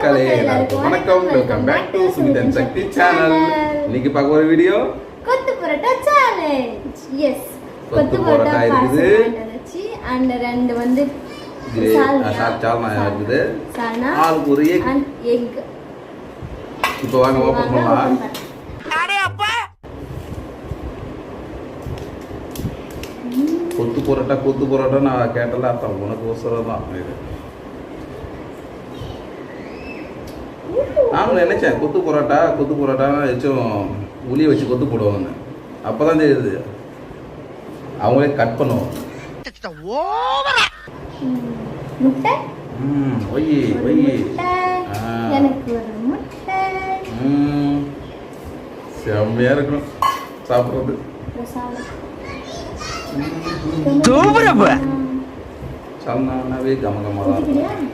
வணக்கம், welcome back to Sumithan Sakthi channel. இன்னைக்கு பார்க்க ஒரு வீடியோ கொத்து பரோட்டா சேலஞ்ச். எஸ், கொத்து பரோட்டா இருக்குது. அண்ட் ரெண்டு வந்து சால்னா இருக்குது. ஆளுக்கு ஒரு எக். இப்போ வாங்க ஓபன் பண்ணலாம். கொத்து பரோட்டா நான் கேட்டல அர்த்தம் உனக்கு ஒசரம் தான் இது. நானும் நினைச்சேன் கொத்து பரோட்டா ஏச்சும் உளியை வச்சு கொத்து போடுவாங்க. அப்பதான் தெரியுது அவங்களே கட் பண்ணுவோம். முட்டை ஒய் எனக்கு ஒரு முட்டை. செம்மையா இருக்கணும் சாப்பிடுறது. சால்னாவே கமகமா தான்.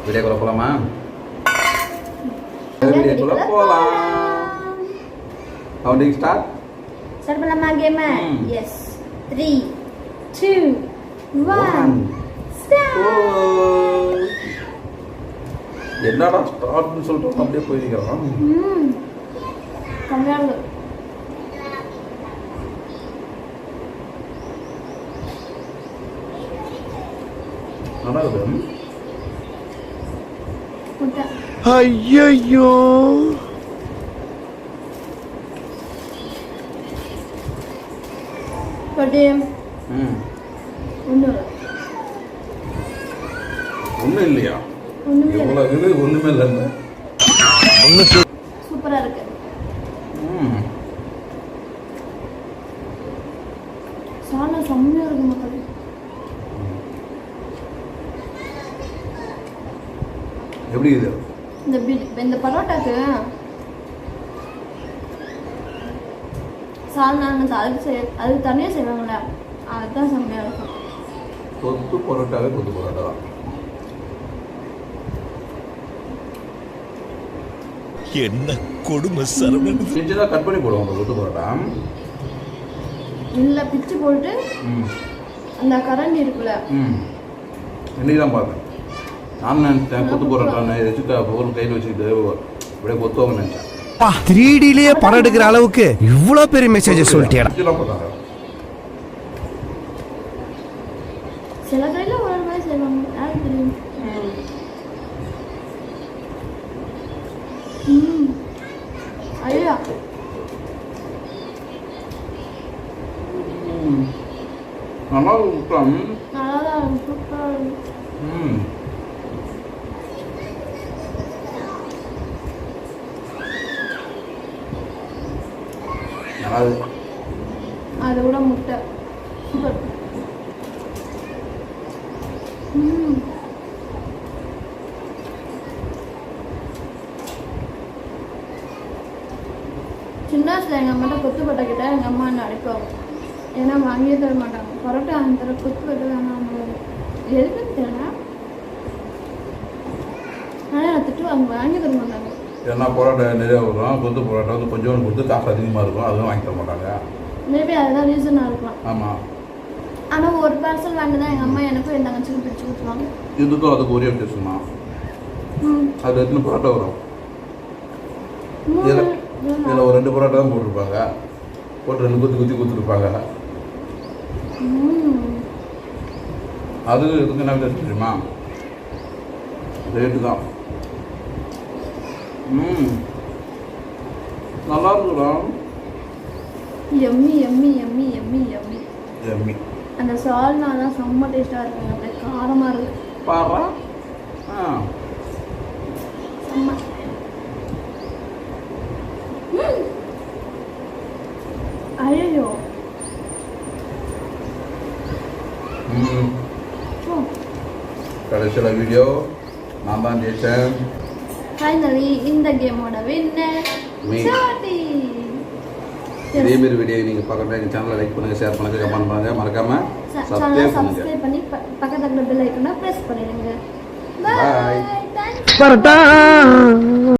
வீடியோக்குள்ள போலாமா? வீடியோக்குள்ள போலாம். கவுண்டிங் ஸ்டார்ட் பண்ணலாமா கேம்? Yes, 3 2 1 start. என்னடா ஸ்டார்ட்னு சொல்லிட்டு அப்படியே போயிருக்கிறான். கம்மியாங்க. நல்லா இருக்கு. ஐயோ ஒன்றும் இல்லையா? ஒண்ணுமே இல்லை. சூப்பரா இருக்கு. சால்னா செம்மையா இருக்கு மக்கள். எப்படி இது? இந்த பரோட்டாக்கு சால்னா அது தனியா செய்வாங்கல்ல, அதுதான் செம்மையா இருக்கும். கொத்து பரோட்டாவே கொத்து பரோட்டா தான். என்ன கொடுமை சரவணன். சின்னதா கட் பண்ணி போடுவாங்க கொத்து பரோட்டா. இல்ல பிச்சு போட்டு அந்த கரண்டி இருக்குல்ல, இன்னைக்கு தான் பார்த்தேன். நான் நினைச்சேன் கொத்து பரோட்டா வச்சுட்டு பொருள் கையில் வச்சுக்கிட்டு அப்படியே கொத்துவாங்க நினைச்சேன். 3Dலயே படம் எடுக்கிற அளவுக்கு இவ்வளவு பெரிய மெசேஜ் சொல்லிட்டியா? சில கையில ஒரு மாதிரி செய்வாங்க, யாருக்கு தெரியும். ஐயா நல்லா இருக்கும். நல்லாதான் சூப்பரா இருக்கு. அதை விட முட்டை சூப்பர். சின்ன வயசுல எங்கள் அம்மாட்ட கொத்து பரோட்டா கிட்ட எங்கள் அம்மா என்ன அடிப்பாங்க. ஏன்னா வாங்கியே தர மாட்டாங்க. பரோட்டா அந்த கொத்து பரோட்டா வேணாம் எதுக்குன்னு தெரியல. ஆனால் நான் திட்டுவாங்க, வாங்கி தர மாட்டாங்க. ஏன்னா பரோட்டா நிறையா வரும், கொத்து பரோட்டா வந்து கொஞ்சம் கொடுத்து காசு அதிகமாக இருக்கும், அதுவும் வாங்கி தர மாட்டாங்க. மேபி அதுதான் ரீசனாக இருக்கலாம். ஆமாம். ஆனால் ஒரு பார்சல் வாங்கினா எங்கள் அம்மா எனக்கும் என் தங்கச்சிக்கும் பிரித்து கொடுத்துருவாங்க. இதுக்கும் அதுக்கு ஒரே வித்தியாசமா? அது எத்தனை பரோட்டா வரும்? இதில் ஒரு 2 பரோட்டா தான் போட்டிருப்பாங்க, போட்டு 2 குத்தி கொடுத்துருப்பாங்க. அது இதுக்கு என்ன வித்தியாசம் தெரியுமா? ரேட்டு தான். நல்லா இருக்குடா. எம்மி எம்மி எம்மி எம்மி எம்மி எம்மி. அந்த சால்னா தான் செம்ம டேஸ்டாக இருக்குங்க. அப்படியே காரமாக இருக்கு. பாரா. செம்ம. ஐயோ கடைசியில் வீடியோ நான் தான் ஜெயிச்சேன். ஃபைனலி இந்த கேமோட வின்னர் சாட்டி. இதே மாதிரி வீடியோ நீங்கள் பார்க்குறதா எங்கள் சேனலை லைக் பண்ணுங்கள், ஷேர் பண்ணுங்கள், கமெண்ட் பண்ணுங்கள், மறக்காமல் சப்ஸ்கிரைப் பண்ணி பக்கத்துல பெல் ஐக்கனை ப்ரெஸ் பண்ணிடுங்க. பாய். வரட்டா